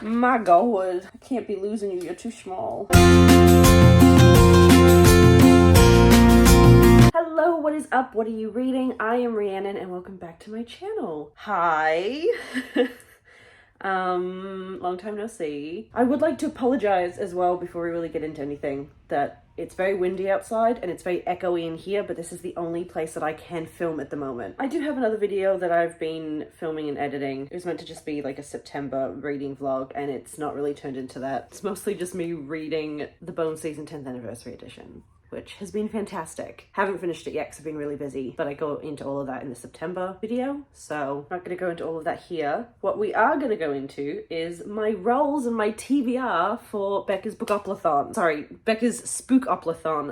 My God, I can't be losing you, you're too small. Hello, what is up? What are you reading? I am Rhiannon and welcome back to my channel. Hi. Long time no see. I would like to apologize as well before we really get into anything that it's very windy outside and it's very echoey in here, but this is the only place that I can film at the moment. I do have another video that I've been filming and editing. It was meant to just be like a September reading vlog and it's not really turned into that. It's mostly just me reading the Bone Season 10th Anniversary Edition, which has been fantastic. Haven't finished it yet because I've been really busy, but I go into all of that in the September video, so I'm not going to go into all of that here. What we are going to go into is my roles and my TBR for Becca's Spookoplaton. Sorry, Becca's Spookoplaton.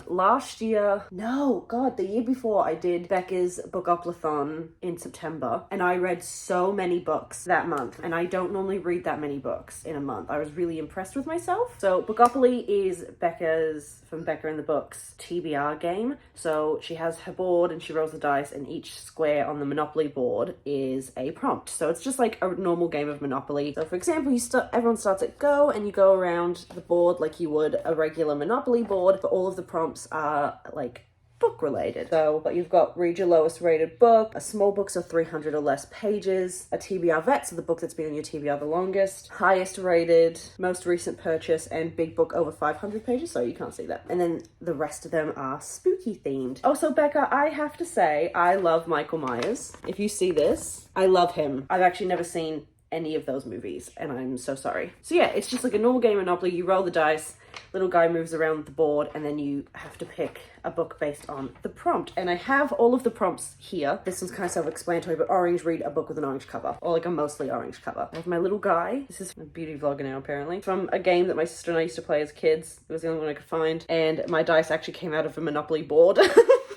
Last year, the year before, I did Becca's Spookoplaton in September, and I read so many books that month, and I don't normally read that many books in a month. I was really impressed with myself. So Spookopoly is from Becca in the Books TBR game. So she has her board and she rolls the dice, and each square on the Monopoly board is a prompt. So it's just like a normal game of Monopoly. So for example, everyone starts at go and you go around the board like you would a regular Monopoly board, but all of the prompts are like book related. So but you've got read your lowest rated book, a small books of 300 or less pages, a TBR vet, so the book that's been on your TBR the longest, highest rated, most recent purchase, and big book over 500 pages, so you can't see that. And then the rest of them are spooky themed. Also, Becca, I have to say, I love Michael Myers. If you see this, I love him. I've actually never seen any of those movies and I'm so sorry. So yeah, it's just like a normal game of Monopoly. You roll the dice, little guy moves around the board, and then you have to pick a book based on the prompt. And I have all of the prompts here. This one's kind of self-explanatory, but orange, read a book with an orange cover, or like a mostly orange cover. I have my little guy. This is a beauty vlogger now, apparently, from a game that my sister and I used to play as kids. It was the only one I could find, and my dice actually came out of a Monopoly board.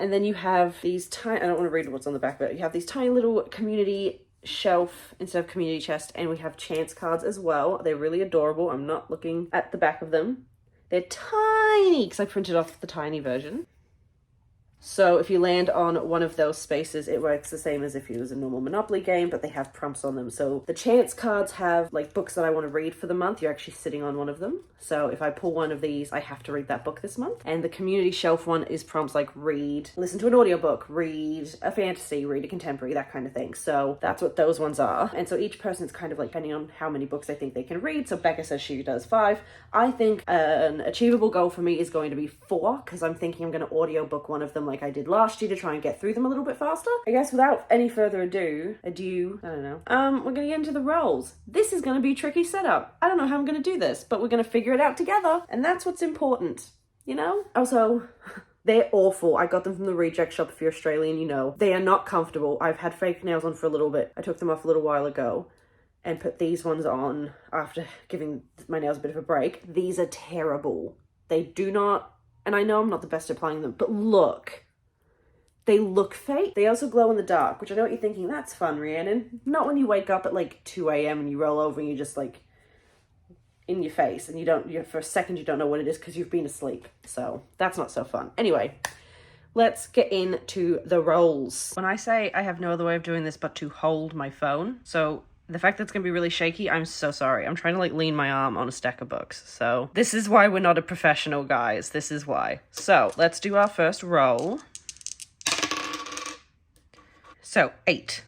And then you have these tiny, I don't want to read what's on the back of it. You have these tiny little community shelf instead of community chest, and we have chance cards as well. They're really adorable. I'm not looking at the back of them. They're tiny because I printed off the tiny version. So if you land on one of those spaces, it works the same as if it was a normal Monopoly game, but they have prompts on them. So the chance cards have like books that I want to read for the month. You're actually sitting on one of them. So if I pull one of these, I have to read that book this month. And the community shelf one is prompts like read, listen to an audiobook, read a fantasy, read a contemporary, that kind of thing. So that's what those ones are. And so each person's kind of like depending on how many books they think they can read. So Becca says she does 5. I think an achievable goal for me is going to be 4 because I'm thinking I'm going to audiobook one of them like I did last year to try and get through them a little bit faster. I guess without any further ado, I don't know. We're gonna get into the roles. This is gonna be a tricky setup. I don't know how I'm gonna do this, but we're gonna figure it out together, and that's what's important, you know? Also, they're awful. I got them from the reject shop. If you're Australian, you know. They are not comfortable. I've had fake nails on for a little bit. I took them off a little while ago and put these ones on after giving my nails a bit of a break. These are terrible. They do not, and I know I'm not the best at applying them, but look. They look fake. They also glow in the dark, which I know what you're thinking, that's fun, Rhiannon. Not when you wake up at like 2 a.m. and you roll over and you're just like in your face and for a second you don't know what it is because you've been asleep. So that's not so fun. Anyway, let's get into the roles. When I say I have no other way of doing this but to hold my phone, so the fact that it's going to be really shaky, I'm so sorry. I'm trying to like lean my arm on a stack of books. So this is why we're not a professional, guys. This is why. So let's do our first roll. So, 8.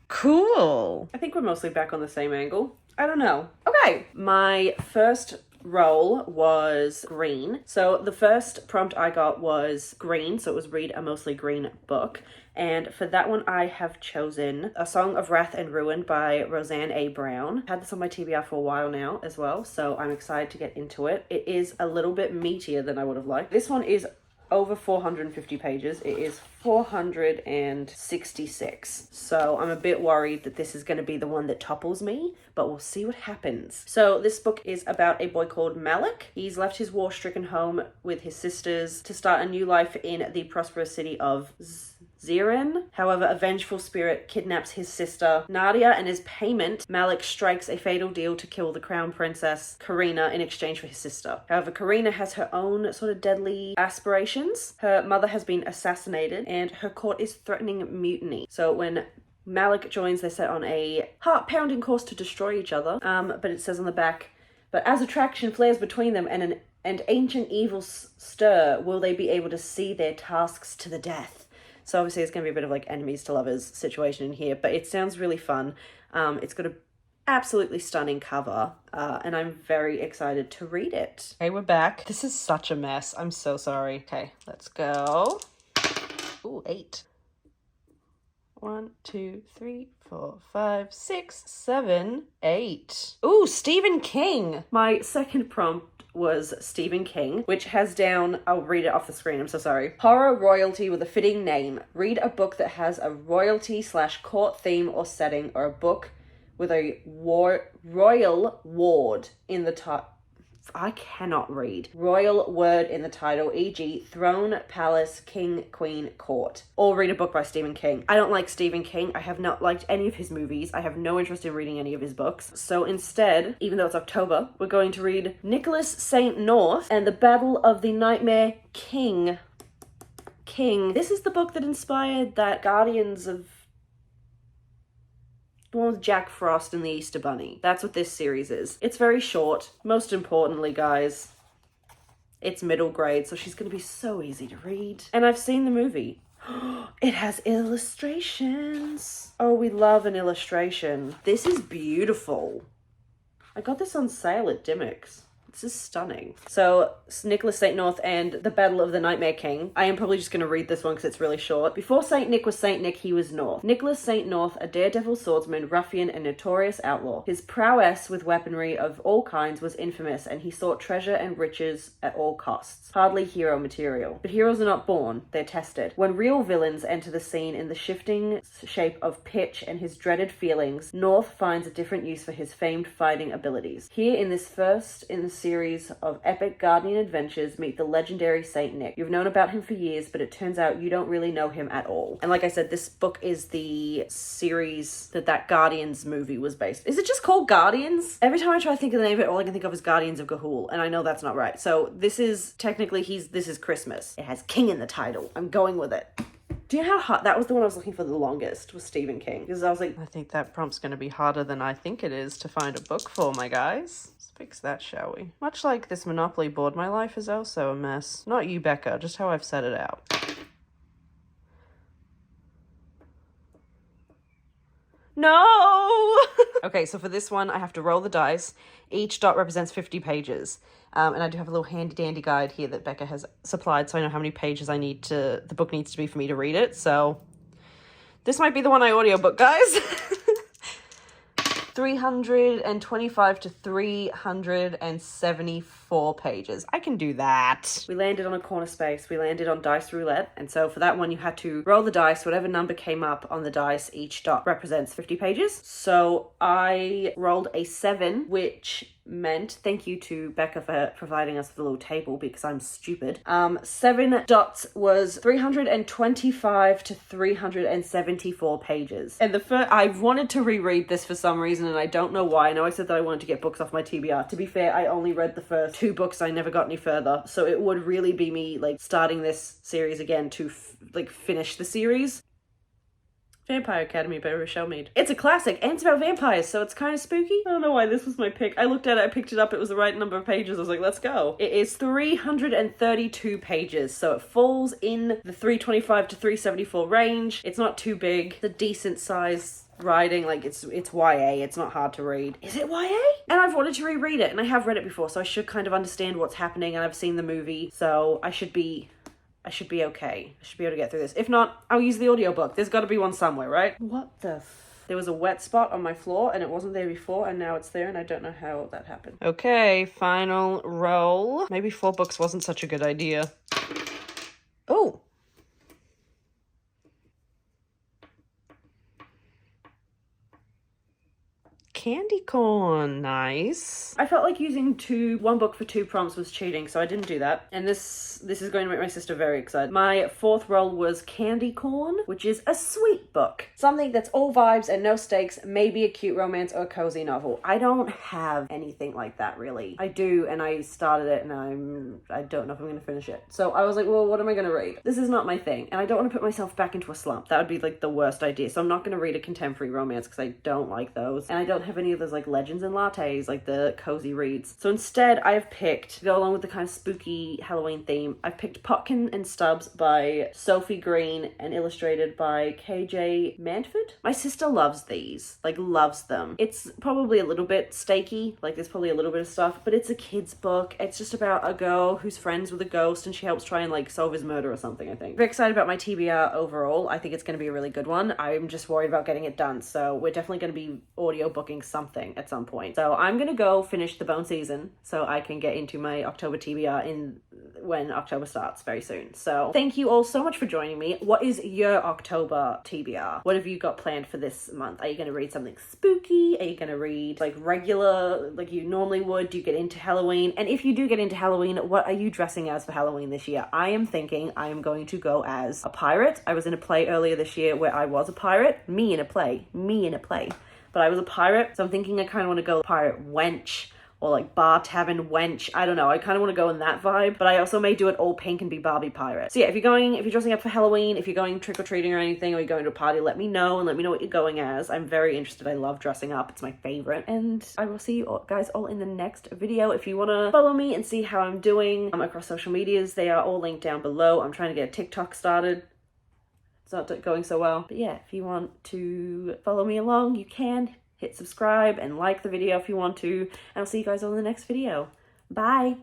Cool. I think we're mostly back on the same angle. I don't know. Okay, my first roll was green. So the first prompt I got was green, so it was read a mostly green book. And for that one, I have chosen A Song of Wrath and Ruin by Roseanne A. Brown. I've had this on my TBR for a while now as well, so I'm excited to get into it. It is a little bit meatier than I would have liked. This one is over 450 pages. It is 466. So I'm a bit worried that this is going to be the one that topples me, but we'll see what happens. So this book is about a boy called Malik. He's left his war-stricken home with his sisters to start a new life in the prosperous city of Zirin. However, a vengeful spirit kidnaps his sister Nadia, and as payment, Malik strikes a fatal deal to kill the crown princess Karina in exchange for his sister. However, Karina has her own sort of deadly aspirations. Her mother has been assassinated and her court is threatening mutiny. So when Malik joins. They're set on a heart-pounding course to destroy each other. But it says on the back, but as attraction flares between them and ancient evils stir, will they be able to see their tasks to the death? So obviously it's going to be a bit of like enemies to lovers situation in here, but it sounds really fun. It's got a absolutely stunning cover, and I'm very excited to read it. Okay, we're back. This is such a mess. I'm so sorry. Okay, let's go. Ooh, 8. 1, 2, 3, 4, 5, 6, 7, 8. Ooh, Stephen King. My second prompt was Stephen King, which has down, I'll read it off the screen, I'm so sorry. Horror royalty with a fitting name. Read a book that has a royalty/court theme or setting, or a book with a royal ward in the title. I cannot read. Royal word in the title, e.g. throne, palace, king, queen, court. Or read a book by Stephen King. I don't like Stephen King. I have not liked any of his movies. I have no interest in reading any of his books. So instead, even though it's October, we're going to read Nicholas St. North and the Battle of the Nightmare King. This is the book that inspired that Guardians of... the one with Jack Frost and the Easter Bunny. That's what this series is. It's very short. Most importantly, guys, it's middle grade, so she's going to be so easy to read. And I've seen the movie. It has illustrations. Oh, we love an illustration. This is beautiful. I got this on sale at Dimmicks. This is stunning. So, Nicholas St. North and the Battle of the Nightmare King. I am probably just going to read this one because it's really short. Before St. Nick was St. Nick, he was North. Nicholas St. North, a daredevil swordsman, ruffian, and notorious outlaw. His prowess with weaponry of all kinds was infamous, and he sought treasure and riches at all costs. Hardly hero material. But heroes are not born, they're tested. When real villains enter the scene in the shifting shape of Pitch and his dreaded feelings, North finds a different use for his famed fighting abilities. Here in this first in the series of epic Guardian adventures, meet the legendary Saint Nick. You've known about him for years, but it turns out you don't really know him at all. And like I said, this book is the series that Guardians movie was based. Is it just called Guardians? Every time I try to think of the name of it, all I can think of is Guardians of Ga'Hoole, and I know that's not right. So this is technically this is Christmas. It has King in the title. I'm going with it. Do you know how hard... that was the one I was looking for the longest, was Stephen King. Because I was like, I think that prompt's going to be harder than I think it is to find a book for, my guys. Let's fix that, shall we? Much like this Monopoly board, my life is also a mess. Not you, Becca, just how I've set it out. No! Okay, so for this one, I have to roll the dice. Each dot represents 50 pages. And I do have a little handy-dandy guide here that Becca has supplied, so I know how many pages the book needs to be for me to read it. So this might be the one I audiobook, guys. 325 to 374 pages. I can do that. We landed on a corner space. We landed on dice roulette. And so for that one, you had to roll the dice. Whatever number came up on the dice, each dot represents 50 pages. So I rolled a 7, which meant, thank you to Becca for providing us with a little table because I'm stupid. 7 dots was 325 to 374 pages. And I wanted to reread this for some reason, and I don't know why. I know I said that I wanted to get books off my TBR. To be fair, I only read the first 2 books. I never got any further. So it would really be me like starting this series again to finish the series. Vampire Academy by Rochelle Mead. It's a classic, and it's about vampires, so it's kind of spooky. I don't know why this was my pick. I looked at it, I picked it up, it was the right number of pages. I was like, let's go. It is 332 pages, so it falls in the 325 to 374 range. It's not too big. It's a decent size writing, like it's YA, it's not hard to read. Is it YA? And I've wanted to reread it, and I have read it before, so I should kind of understand what's happening, and I've seen the movie, so I should be okay. I should be able to get through this. If not, I'll use the audiobook. There's got to be one somewhere, right? What the There was a wet spot on my floor and it wasn't there before, and now it's there, and I don't know how that happened. Okay, final roll. Maybe 4 books wasn't such a good idea. Oh! candy corn. Nice. I felt like using one book for 2 prompts was cheating, so I didn't do that. And this is going to make my sister very excited. My 4th roll was candy corn, which is a sweet book. Something that's all vibes and no stakes, maybe a cute romance or a cozy novel. I don't have anything like that, really. I do, and I started it, and I don't know if I'm going to finish it. So I was like, well, what am I going to read? This is not my thing, and I don't want to put myself back into a slump. That would be like the worst idea. So I'm not going to read a contemporary romance because I don't like those, and I don't have any of those like legends and lattes, like the cozy reads. So instead, I've picked, to go along with the kind of spooky Halloween theme, I've picked Potkin and Stubbs by Sophie Green and illustrated by KJ Manford. My sister loves these, like loves them. It's probably a little bit stakey, like there's probably a little bit of stuff, but it's a kid's book. It's just about a girl who's friends with a ghost and she helps try and like solve his murder or something, I think. Very excited about my TBR overall. I think it's going to be a really good one. I'm just worried about getting it done, so we're definitely going to be audio booking something at some point. So I'm going to go finish the bone season so I can get into my October TBR when October starts very soon. So thank you all so much for joining me. What is your October TBR? What have you got planned for this month? Are you going to read something spooky? Are you going to read like regular, like you normally would? Do you get into Halloween? And if you do get into Halloween, what are you dressing as for Halloween this year? I am thinking I am going to go as a pirate. I was in a play earlier this year where I was a pirate. Me in a play. But I was a pirate, so I'm thinking I kind of want to go pirate wench, or like bar tavern wench. I don't know. I kind of want to go in that vibe, but I also may do it all pink and be Barbie pirate. So yeah, if you're dressing up for Halloween, if you're going trick-or-treating or anything, or you're going to a party, let me know and let me know what you're going as. I'm very interested. I love dressing up. It's my favorite. And I will see you all, guys all in the next video. If you want to follow me and see how I'm doing across social medias, they are all linked down below. I'm trying to get a TikTok started. It's not going so well. But yeah, if you want to follow me along, you can. Hit subscribe and like the video if you want to. And I'll see you guys all in the next video. Bye!